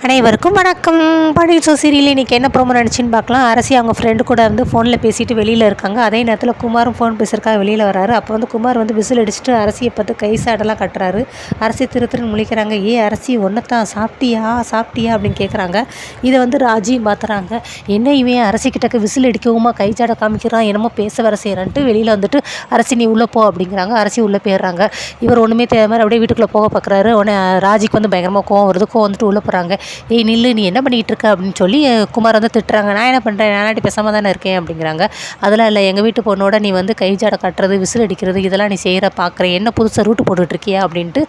அனைவருக்கும் வணக்கம். பழைய சீரியல் இன்றைக்கி என்ன ப்ரோமோ நினச்சின்னு பார்க்கலாம். அரசி அவங்க ஃப்ரெண்டு கூட வந்து ஃபோனில் பேசிட்டு வெளியில் இருக்காங்க. அதே நேரத்தில் குமாரும் ஃபோன் பேசுறதுக்காக வெளியில் வராரு. அப்போ வந்து குமார் வந்து விசில் அடிச்சுட்டு அரசியை பார்த்து கை சாடெல்லாம் கட்டுறாரு. அரசி திருன்னு முழிக்கிறாங்க. அரசி ஒன்றைத்தான் சாப்பிட்டியா அப்படின்னு கேட்குறாங்க. இதை வந்து ராஜி பார்த்துறாங்க. என்ன இவன் அரசிக்கிட்டக்க விசில் அடிக்கவுமா கை சாடை காமிக்கிறான், என்னமோ பேச வர செய்கிறான்ட்டு வெளியில் வந்துட்டு அரசி நீ உள்ளே போ அப்படிங்கிறாங்க. அரசி உள்ளே போயிடுறாங்க. இவர் ஒன்றுமே தேவை மாதிரி அப்படியே வீட்டுக்குள்ளே போக பார்க்குறாரு. உடனே ராஜிக்கு வந்து பயங்கரமாக கோவம் வருது. கோவம் வந்துட்டு உள்ளே போகிறாங்க. நில்லு, நீ என்ன பண்ணிகிட்டு இருக்க அப்படின்னு சொல்லி குமார் வந்து திட்டுறாங்க. நான் என்ன பண்ணுறேன், நானாட்டி பேசாமல் தானே இருக்கேன் அப்படிங்கிறாங்க. அதெல்லாம் இல்லை, எங்கள் வீட்டு பொண்ணோட நீ வந்து கை ஜாடை கட்டுறது விசில் அடிக்கிறது இதெல்லாம் நீ செய்கிற பார்க்குறேன், என்ன புதுசாக ரூட்டு போட்டுட்ருக்கியா அப்படின்ட்டு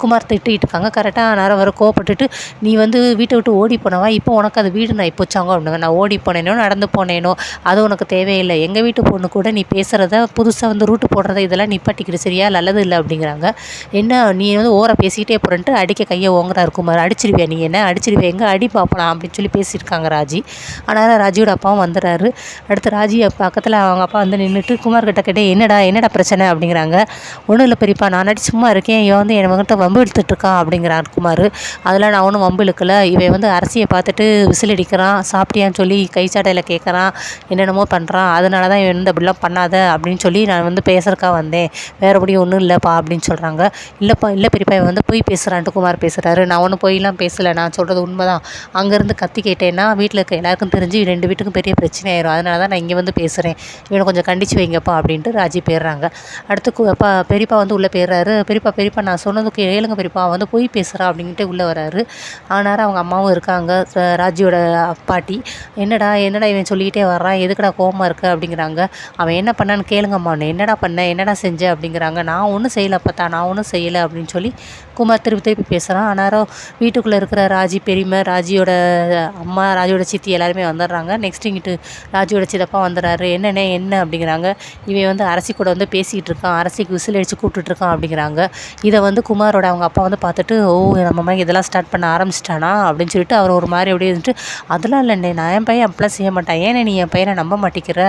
குமார் திட்டிகிட்டு இருக்காங்க. கரெக்டாக நேரம் வர கோவப்பட்டுட்டு நீ வந்து வீட்டை விட்டு ஓடி போனவா, இப்போ உனக்கு அது வீடு நான் இப்போச்சாங்க அப்படிங்க. நான் ஓடி போனேனோ நடந்து போனேனோ அது உனக்கு தேவையில்லை, எங்கள் வீட்டு பொண்ணு கூட நீ பேசுகிறத புதுசாக வந்து ரூட்டு போடுறத இதெல்லாம் நிப்பாட்டிக்கிட்டு சரியா, நல்லது இல்லை அப்படிங்கிறாங்க. என்ன நீ வந்து ஓரை பேசிக்கிட்டே போகிறன்ட்டு அடிக்க கையை ஓங்குறாரு குமார். அடிச்சிருவியா, நீ என்ன அடிச்சிருவியா, எங்கே அடி பார்ப்பலாம் அப்படின்னு சொல்லி பேசியிருக்காங்க ராஜி. ஆனால் ராஜியோட அப்பாவும் வந்துடுறாரு. அடுத்து ராஜி பக்கத்தில் அவங்க அப்பா வந்து நின்றுட்டு குமார்கிட்ட கேட்டே என்னடா பிரச்சனை அப்படிங்கிறாங்க. ஒன்றும் இல்லை பெரியப்பா, நான் அடி சும்மா இருக்கேன், இவன் வந்து என் மகன்கிட்ட வம்பு இழுத்துட்ருக்கான் அப்படிங்கிறான் குமார். அதெல்லாம் நான் ஒன்றும் வம்பு இழுக்கலை, இவன் வந்து அரசியை பார்த்துட்டு விசில் அடிக்கிறான், சாப்பிட்டியான்னு சொல்லி கை சாட்டையில் கேட்குறான், என்னென்னமோ பண்ணுறான், அதனால தான் இவன் வந்து அப்படிலாம் பண்ணாத அப்படின்னு சொல்லி நான் வந்து பேசுறக்கா வந்தேன், வேறுபடியும் ஒன்றும் இல்லைப்பா அப்படின்னு சொல்கிறாங்க. இல்லை பெரியப்பா, இவன் வந்து போய் பேசுகிறான்ட்டு குமார் பேசுகிறாரு. நான் ஒன்றும் போயெல்லாம் பேசலை, நான் சொல்கிறது உண்மை தான். அங்கேருந்து கத்தி கேட்டேன்னா வீட்டில் இருக்க எல்லாருக்கும் தெரிஞ்சு 2 வீட்டுக்கும் பெரிய பிரச்சனை ஆயிரும், அதனால தான் நான் இங்கே வந்து பேசுகிறேன், இவனை கொஞ்சம் கண்டித்து வைங்கப்பா அப்படின்ட்டு ராஜி போயிடுறாங்க. அடுத்து பெரியப்பா வந்து உள்ளே போயிடுறாரு. பெரியப்பா நான் சொன்னதுக்கு ஏழுங்க பெரியப்பா வந்து போய் பேசுகிறா அப்படின்ட்டு உள்ளே வராரு. ஆனால் அவங்க அம்மாவும் இருக்காங்க, ராஜியோட பாட்டி. என்னடா இவன் சொல்லிக்கிட்டே வர்றான், எதுக்கடா கோவமாக இருக்கு அப்படிங்கிறாங்க. அவன் என்ன பண்ணான்னு கேளுங்கம்மா, என்னடா பண்ண, என்னடா செஞ்ச அப்படிங்கிறாங்க. நான் ஒன்றும் செய்யலை பார்த்தா, நான் ஒன்றும் செய்யலை அப்படின்னு சொல்லி குமார் திருப்பி பேசுகிறான். ஆனாலும் வீட்டுக்குள்ளே இருக்கிற ராஜி பெரியம்மா, ராஜியோட அம்மா, ராஜியோட சித்தி எல்லாருமே வந்துடுறாங்க. நெக்ஸ்ட் இங்கிட்டு ராஜியோட சித்தப்பா வந்துடுறாரு. என்ன அப்படிங்கிறாங்க. இவன் வந்து அரசி கூட வந்து பேசிகிட்டு இருக்கான், அரசிக்கு விசில் அடித்து கூப்பிட்டுருக்கான் அப்படிங்கிறாங்க. இதை வந்து குமாரோட அவங்க அப்பா வந்து பார்த்துட்டு நம்ம மாதிரி இதெல்லாம் ஸ்டார்ட் பண்ண ஆரம்பிச்சிட்டானா அப்படின்னு சொல்லிட்டு அவர் ஒரு மாதிரி அப்படியே இருந்துட்டு அதெல்லாம் இல்லைண்ணே, நான் என் பையன் அப்படிலாம் செய்ய மாட்டான், ஏன்னா நீ என் பையனை நம்ப மாட்டேங்கிற,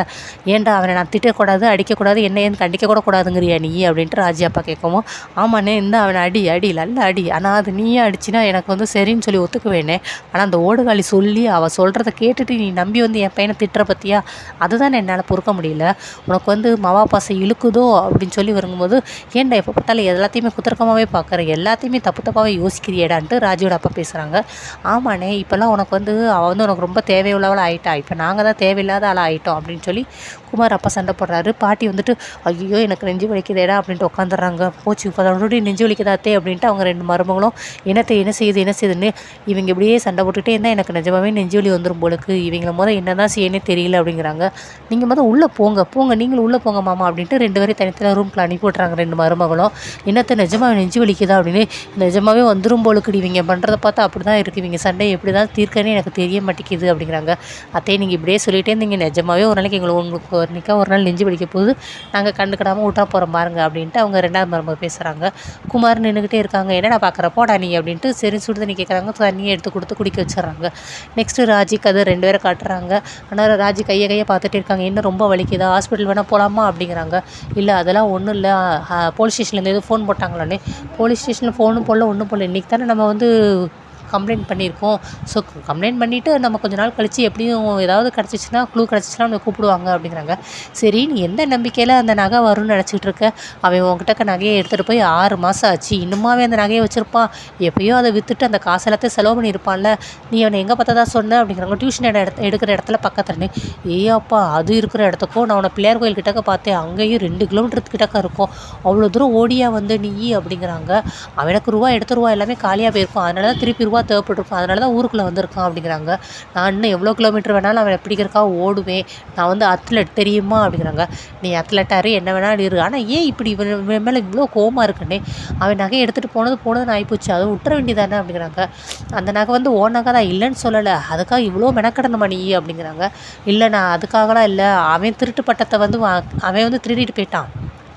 ஏன்டா அவனை நான் திட்டக்கூடாது அடிக்கக்கூடாது என்ன ஏன்னு கண்டிக்க கூட கூடாதுங்கிறியா நீ அப்படின்ட்டு ராஜி அப்பா கேட்கவும், ஆமாண்ணே இந்த அவனை அடி நல்ல அடி, ஆனால் அது நீயே அடிச்சினா எனக்கு வந்து சரின்னு சொல்லி ஒத்துக்குவேனே, ஆனால் அந்த ஓடுகாலி சொல்லி அவள் சொல்கிறத கேட்டுட்டு நீ நம்பி வந்து என் பையனை திட்டுற பற்றியா, அதுதான் என்னால் பொறுக்க முடியல, உனக்கு வந்து மவா பாசை இழுக்குதோ அப்படின்னு சொல்லி வரும்போது ஏன்டா எப்போ பார்த்தாலும் எல்லாத்தையுமே குத்தர்க்கமாகவே பார்க்குற, எல்லாத்தையுமே தப்பாகவே யோசிக்கிறியேடான்ட்டு ராஜியோட அப்பா பேசுகிறாங்க. ஆமாண்ணே, இப்போல்லாம் உனக்கு வந்து அவள் வந்து உனக்கு ரொம்ப தேவையுள்ளவளாக ஆகிட்டா, இப்போ நாங்கள் தான் தேவையில்லாத ஆளாக ஆகிட்டோம் அப்படின்னு சொல்லி குமார் அப்பா சண்டை போடுறாரு. பாட்டி வந்துட்டு ஐயோ எனக்கு நெஞ்சு வலிக்குதேடா அப்படின்ட்டு உட்காந்துடுறாங்க. போச்சு இப்போ அதோட நெஞ்சு வலிக்குதாத்தே அப்படின்ட்டு அவங்க 2 மருமகளும் என்ன செய்யுதுன்னு இவங்க இப்படியே சண்டை போட்டுகிட்டே இருந்தால் எனக்கு நிஜமாகவே நெஞ்சு வலி வந்துடும் போலுக்கு, இவங்கள என்ன தான் செய்யனே தெரியல அப்படிங்கிறாங்க. நீங்கள் உள்ளே போங்க நீங்களும் உள்ளே போங்க மாமா அப்படின்ட்டு 2 பேரும் தனித்தனியாக ரூம்க்குள்ள அனுப்பி விட்றாங்க 2 மருமகளும். என்னத்தை நிஜமாக நெஞ்சு வலிக்குதா அப்படின்னு, நிஜமாகவே வந்துடும் போலுக்கு, இவங்க பண்ணுறதை பார்த்தா அப்படி தான் இருக்குது, இவங்க சண்டை எப்படி தான் தீர்க்கனே எனக்கு தெரிய மாட்டேங்குது அப்படிங்கிறாங்க. அத்தையே நீங்கள் இப்படியே சொல்லிகிட்டே இருந்தீங்க, நிஜமாகவே ஒரு நாளைக்கு உங்களுக்கு ஒரு நாள் நெஞ்சு வலிக்க போகுது, நாங்கள் கண்டுக்கிடாமல் விட்டா போகிறோம் பாருங்க அப்படின்ட்டு அவங்க 2வது மருமகள் பேசுகிறாங்க. குமார் நின்றுக்கிட்டே இருக்காங்க. என்னடா பார்க்குற போடா நீ அப்படின்ட்டு சரி சுடு தண்ணி கேட்குறாங்க. தண்ணியை எடுத்து கொடுத்து குடிக்க வச்சிடறாங்க. நெக்ஸ்ட்டு ராஜிக்கு அது 2 பேரை காட்டுறாங்க. ஆனால் ராஜி கையை பார்த்துட்டே இருக்காங்க. என்ன ரொம்ப வலிக்குதா, ஹாஸ்பிட்டல் வேணால் போகலாமா அப்படிங்கிறாங்க. இல்லை அதெல்லாம் ஒன்றும் இல்லை, போலீஸ் ஸ்டேஷன்லேருந்து எதுவும் ஃபோன் போட்டாங்களானே, போலீஸ் ஸ்டேஷனில் ஃபோனும் போடல ஒன்றும் போடல, இன்றைக்கி தானே நம்ம வந்து கம்ப்ளைண்ட் பண்ணியிருக்கோம், ஸோ கம்ப்ளைண்ட் பண்ணிவிட்டு நம்ம கொஞ்சம் நாள் கழித்து எப்படியும் ஏதாவது கிடச்சிச்சின்னா க்ளூ கிடச்சிச்சின்னா நம்ம கூப்பிடுவாங்க அப்படிங்கிறாங்க. சரி நீ எந்த நம்பிக்கையில் அந்த நகை வரும்னு நினச்சிட்டு இருக்க, அவன் உங்ககிட்ட நகையை எடுத்துகிட்டு போய் 6 மாதம் ஆச்சு, இன்னுமாவே அந்த நகையை வச்சுருப்பான், எப்பயோ அதை விற்றுட்டு அந்த காசு எல்லாத்தையும் செலவு பண்ணியிருப்பான்ல, நீ அவனை எங்கே பார்த்ததா சொன்ன அப்படிங்கிறாங்க. டியூஷன் எடுக்கிற இடத்துல பக்கத்துலனே, அப்பா அது இருக்கிற இடத்துக்கும் நான் அவனை பிள்ளையார் கோயில் கிட்டக்க பார்த்தேன், அங்கேயும் 2 கிலோமீட்டர் கிட்டக்க இருக்கும், அவ்வளோ தூரம் ஓடியா வந்து நீ அப்படிங்கிறாங்க. அவனுக்கு எடுத்த ரூபா எல்லாமே காலியாக போயிருக்கும், அதனால தான் திருப்பி ரூபா தேவைப்பட்டிருக்கும், அதனால தான் ஊருக்குள்ளே வந்திருக்கான் அப்படிங்கிறாங்க. நான் இன்னும் எவ்வளோ கிலோமீட்டர் வேணாலும் அவன் பிடிக்கிறக்காக ஓடுவேன், நான் வந்து அத்லெட் தெரியுமா அப்படிங்கிறாங்க. நீ அத்லெட்டாரு என்ன வேணாலும் இரு, ஆனால் ஏன் இப்படி இவன் மேலே இவ்வளோ கோவமாக இருக்குன்னே, அவன் நகையை எடுத்துகிட்டு போனதுன்னு ஆகிப்போச்சு, அதை விட்டுற வேண்டியதானே அப்படிங்கிறாங்க. அந்த நகை வந்து ஓ நகை தான், இல்லைன்னு சொல்லலை, அதுக்காக இவ்வளோ மெனக்கடணுமா நீ அப்படிங்கிறாங்க. இல்லை நான் அதுக்காகலாம் இல்லை, அவன் திருட்டு பட்டத்தை வந்து அவன் வந்து திருடிட்டு போயிட்டான்,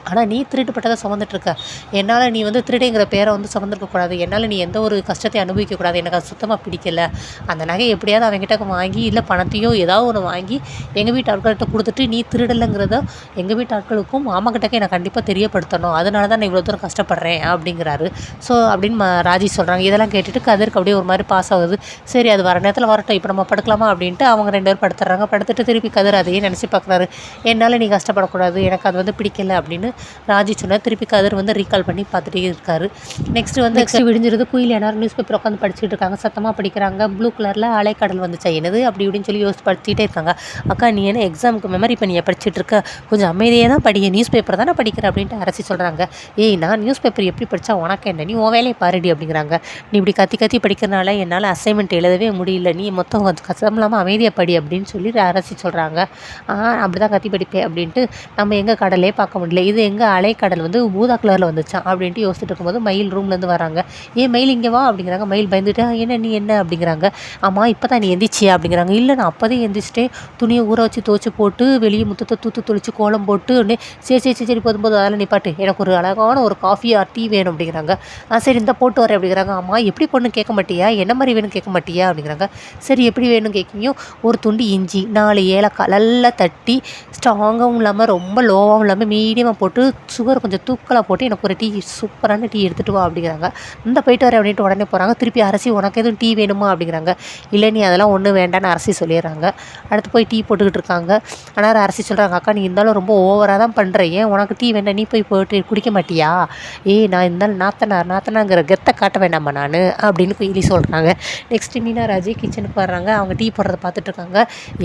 ஆனால் நீ திருட்டுப்பட்டதை சுமந்துட்டுருக்க. என்னால் நீ வந்து திருடைங்கிற பேரை வந்து சுமந்துருக்கக்கூடாது. என்னால் நீ எந்த ஒரு கஷ்டத்தையும் அனுபவிக்கக்கூடாது. எனக்கு அது சுத்தமாக பிடிக்கல. அந்த நகை எப்படியாவது அவங்ககிட்ட வாங்கி இல்லை பணத்தையோ ஏதாவது ஒன்று வாங்கி எங்கள் வீட்டு ஆட்கள்கிட்ட கொடுத்துட்டு நீ திருடலைங்கிறத எங்கள் வீட்டு ஆட்களுக்கும் மாமாக்கிட்டக்கே நான் கண்டிப்பாக தெரியப்படுத்தணும். அதனால தான் நான் இவ்வளோ தூரம் கஷ்டப்படுறேன் அப்படிங்கிறாரு. ஸோ அப்படின்னு ராஜி சொல்கிறாங்க. இதெல்லாம் கேட்டுட்டு கதிருக்கு அப்படியே ஒரு மாதிரி பாஸ் ஆகுது. சரி அது வர நேரத்தில் வரட்டும், இப்போ நம்ம படுக்கலாமா அப்படின்ட்டு அவங்க 2 பேரும் படுத்துறாங்க. படுத்துட்டு திருப்பி கதிர் அதையே நினச்சி பார்க்குறாரு. என்னால் நீ கஷ்டப்படக்கூடாது, எனக்கு அது வந்து பிடிக்கல அப்படின்னு ராஜி சொன்னார். திருப்பி கதிர் வந்து ரீகால் பண்ணி பார்த்துட்டே இருக்காரு. நெக்ஸ்ட் விடிஞ்சிருது. குயில் எல்லாரும் நியூஸ் பேப்பர் உட்காந்து படிச்சுட்டு இருக்காங்க. சத்தமாக படிக்கிறாங்க. ப்ளூ கலரில் அலைக்கடல் வந்துச்சா என்னது அப்படி இப்படின்னு சொல்லி யோசிச்சு படிச்சுட்டே இருக்காங்க. அக்கா நீ என்ன எக்ஸாமுக்கு மெமரி பண்ணியை படிச்சுட்டு இருக்க, கொஞ்சம் அமைதியாக தான் படிங்க, நியூஸ் பேப்பர் தானே படிக்கிற அப்படின்ட்டு அரசி சொல்கிறாங்க. ஏய் நான் நியூஸ் பேப்பர் எப்படி படித்தா உனக்கு என்ன, நீ உன் வேலையை பாருடி அப்படிங்கிறாங்க. நீ இப்படி கத்தி கத்தி படிக்கிறனால என்னால் அசைன்மெண்ட் எழுதவே முடியல, நீ மொத்தம் கொஞ்சம் கஷ்டம் இல்லாமல் அமைதியாக படி அப்படின்னு சொல்லி அரசி சொல்கிறாங்க. அப்படி தான் கத்தி படிப்பேன் அப்படின்ட்டு நம்ம எங்கள் கடலே பார்க்க முடியல, இது எங்கள் அலைக்கடல் வந்து ஊதா கலரில் வந்துச்சான் அப்படின்ட்டு யோசிச்சுட்டு இருக்கும்போது மயில் ரூம்லேருந்து வராங்க. ஏன் மயில் இங்கே வா அப்படிங்கிறாங்க. மயில் பயந்துட்டு என்ன நீ என்ன அப்படிங்கிறாங்க. ஆமாம் இப்போ தான் நீ எந்திரிச்சியா அப்படிங்கிறாங்க. இல்லை நான் அப்போதே எந்திரிச்சிட்டேன், துணியை ஊற வச்சு துவச்சி போட்டு வெளியே முத்தத்தை தூத்து தொளிச்சு கோலம் போட்டு சரி போதும் அதெல்லாம் நிப்பாட்டு, எனக்கு ஒரு அழகான ஒரு காஃபி ஆர் டீ வேணும் அப்படிங்கிறாங்க. சரி இந்த போட்டு வரேன் அப்படிங்கிறாங்க. ஆமாம் எப்படி பொண்ணு கேட்க மாட்டியா, என்ன மாதிரி வேணும் கேட்க மாட்டியா அப்படிங்கிறாங்க. சரி எப்படி வேணும் கேட்குங்க. ஒரு துண்டு இஞ்சி 4 ஏலக்காய் நல்லா தட்டி ஸ்ட்ராங்காகவும் இல்லாமல் ரொம்ப லோவாகவும் இல்லாமல் மீடியமாக போட்டு சுகர் கொஞ்சம் தூக்கலாக போட்டு எனக்கு ஒரு டீ சூப்பரான டீ எடுத்துகிட்டு வா அப்படிங்கிறாங்க. இந்த போயிட்டு வரேன் அப்படின்ட்டு உடனே போகிறாங்க. திருப்பி அரசி உனக்கு எதுவும் டீ வேணுமா அப்படிங்கிறாங்க. இல்லை நீ அதெல்லாம் ஒன்றும் வேண்டான்னு அரசி சொல்லிடுறாங்க. அடுத்து போய் டீ போட்டுக்கிட்டு இருக்காங்க. ஆனால் அரசி சொல்கிறாங்க, அக்கா நீ இருந்தாலும் ரொம்ப ஓவராக தான் பண்ணுற, ஏன் உனக்கு டீ வேண்டாம், நீ போட்டு குடிக்க மாட்டியா, நான் இருந்தாலும் நாத்தனாங்கிற கெத்தை காட்ட வேண்டாமா நான் அப்படின்னு குயிலி சொல்கிறாங்க. நெக்ஸ்ட்டு மீனாராஜி கிச்சனுக்கு வர்றாங்க. அவங்க டீ போடுறத பார்த்துட்ருக்காங்க.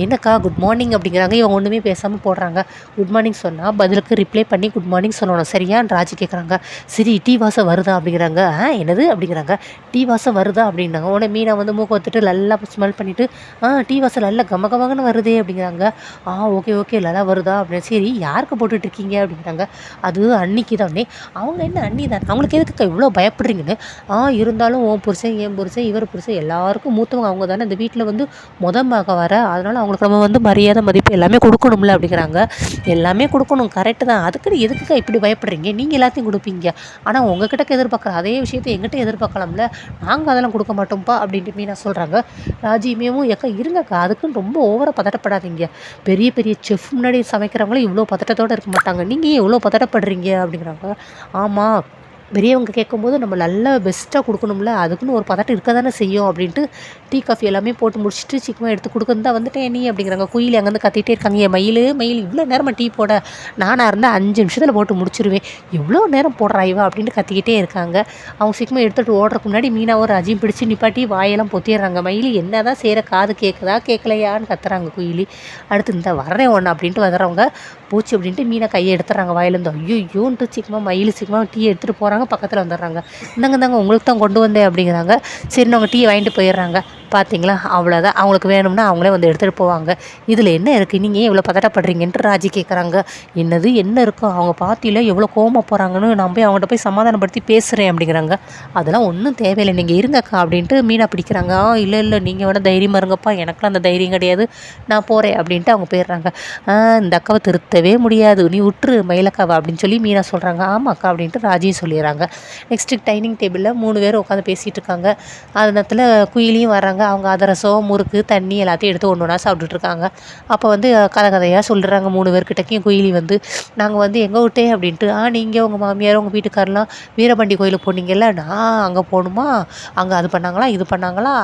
என்னக்கா குட் மார்னிங் அப்படிங்கிறாங்க. இவங்க ஒன்றுமே பேசாமல் போடுறாங்க. குட் மார்னிங் சொன்னால் பதிலுக்கு ரிப்ளை பண்ணி குட் மார்னிங் சொல்லணும் சரியான்னு ராஜி கேட்குறாங்க. சரி டீ வாசம் வருதா அப்படிங்கிறாங்க. என்னது அப்படிங்கிறாங்க. டீ வாசம் வருதா அப்படின்னாங்க. உடனே மீனை வந்து மூக்க வச்சுட்டு நல்லா ஸ்மெல் பண்ணிவிட்டு டீ வாசம் நல்லா கமகமகன்னு வருதே அப்படிங்கிறாங்க. ஓகே நல்லா வருதா அப்படின்னு. சரி யாருக்கு போட்டுட்ருக்கீங்க அப்படிங்கிறாங்க. அது அன்னிக்கு தான். அவங்க என்ன அண்ணி தான், அவங்களுக்கு எதுக்கு இவ்வளோ பயப்படுறீங்கன்னு. இருந்தாலும் உன் புருஷன் என் புருஷன் இவர் புருஷன் எல்லாருக்கும் மூத்தவங்க அவங்க தானே இந்த வீட்டில் வந்து மொதமாக வர, அதனால் அவங்களுக்கு நம்ம வந்து மரியாதை மதிப்பு எல்லாமே கொடுக்கணும்ல அப்படிங்கிறாங்க. எல்லாமே கொடுக்கணும் கரெக்டு தான், அதுக்குன்னு எதுக்குக்கா இப்படி பயப்படுறீங்க, நீங்கள் எல்லாத்தையும் கொடுப்பீங்க, ஆனால் உங்ககிட்ட எதிர்பார்க்குற அதே விஷயத்தை எங்கிட்ட எதிர்பார்க்கலாம்ல, நாங்கள் அதெல்லாம் கொடுக்க மாட்டோம்ப்பா அப்படின்ட்டு மீனா சொல்கிறாங்க. ராஜியுமேவும் எக்கா இருங்கக்கா, அதுக்குன்னு ரொம்ப ஓவராக பதட்டப்படாதீங்க, பெரிய பெரிய செஃப் முன்னாடி சமைக்கிறவங்களும் இவ்வளோ பதட்டத்தோடு இருக்க மாட்டாங்க, நீங்கள் ஏன் இவ்வளோ பதட்டப்படுறீங்க அப்படிங்கிறாங்க. ஆமாம் பெரியவங்க கேட்கும்போது நம்ம நல்லா பெஸ்ட்டாக கொடுக்கணும்ல, அதுக்குன்னு ஒரு பதட்டம் இருக்க தானே செய்யும் அப்படின்ட்டு டீ காஃபி எல்லாமே போட்டு முடிச்சுட்டு சீக்கிரமாக எடுத்து கொடுக்கணும் தான் வந்துட்டேன் நீ அப்படிங்கிறாங்க. குயில் அங்கேருந்து கத்திகிட்டே இருக்காங்க. என் மயில் இவ்வளோ நேரமாக டீ போட, நானாக இருந்தால் 5 நிமிஷத்தில் போட்டு முடிச்சிருவேன், எவ்வளோ நேரம் போடுறா இவா அப்படின்ட்டு கத்திக்கிட்டே இருக்காங்க. அவங்க சீக்கிரமாக எடுத்துகிட்டு ஓடுறதுக்கு முன்னாடி மீனாவும் ராஜியும் பிடிச்சி நிப்பாட்டி வாயெல்லாம் பொத்திடுறாங்க. மயில் என்ன தான் செய்கிற, காது கேட்குதா கேட்கலையான்னு கத்துறாங்க குயிலி. அடுத்து இந்த வர்றேன் ஒன்று அப்படின்ட்டு வர்றவங்க பூச்சி அப்படின்ட்டு மீனை கையை எடுத்துறாங்க வாயிலேருந்து. ஐயோன்ட்டு சீக்கிரமாக மயில் சீக்கிரமாக டீ எடுத்துகிட்டு போகிறாங்க. பக்கத்தில் வந்துடுறாங்க. இந்தாங்க உங்களுக்கு தான் கொண்டு வந்தேன் அப்படிங்கிறாங்க. சரி அவங்க டீயை வாங்கிட்டு போயிடுறாங்க. பார்த்தீங்களா அவ்வளோதான், அவங்களுக்கு வேணும்னா அவங்களே வந்து எடுத்துகிட்டு போவாங்க. இதில் என்ன இருக்குது, நீங்கள் ஏன் இவ்வளோ பதட்டப்படுறீங்கன்ட்டு ராஜி கேட்குறாங்க. என்ன இருக்கும், அவங்க பார்ட்டியில் எவ்வளோ கோவமாக போகிறாங்கன்னு நான் போய் அவங்கள்ட்ட போய் சமாதானப்படுத்தி பேசுகிறேன் அப்படிங்கிறாங்க. அதெல்லாம் ஒன்றும் தேவையில்லை, நீங்கள் இருங்கக்கா அப்படின்ட்டு மீனா பிடிக்கிறாங்க. இல்லை நீங்கள் வேணால் தைரியமாக இருங்கப்பா, எனக்குலாம் அந்த தைரியம் கிடையாது, நான் போகிறேன் அப்படின்ட்டு அவங்க போயிடுறாங்க. இந்த அக்காவை திருத்தவே முடியாது, நீ விட்டுரு மயிலக்காவை அப்படின்னு சொல்லி மீனா சொல்கிறாங்க. ஆமாக்கா அப்படின்ட்டு ராஜியும் சொல்லிடுறாங்க. நெக்ஸ்ட்டு டைனிங் டேபிளில் 3 பேர் உட்காந்து பேசிகிட்டு இருக்காங்க. அந்த நேரத்தில் குயிலியும் வராங்க. அவங்க அதிரசம் முறுக்கு தண்ணி எல்லாத்தையும் எடுத்து ஒன்று ஒன்றா சாப்பிட்டுட்ருக்காங்க. அப்போ வந்து கதையாக சொல்கிறாங்க 3 பேர்கிட்டக்கையும். குயிலி வந்து நாங்கள் வந்து எங்கே விட்டே அப்படின்ட்டு நீங்கள் உங்கள் மாமியார் உங்கள் வீட்டுக்காரெலாம் வீரபாண்டி கோயிலுக்கு போனீங்கல்ல, நான் அங்கே போகணுமா, அங்கே அது பண்ணாங்களா இது பண்ணாங்களா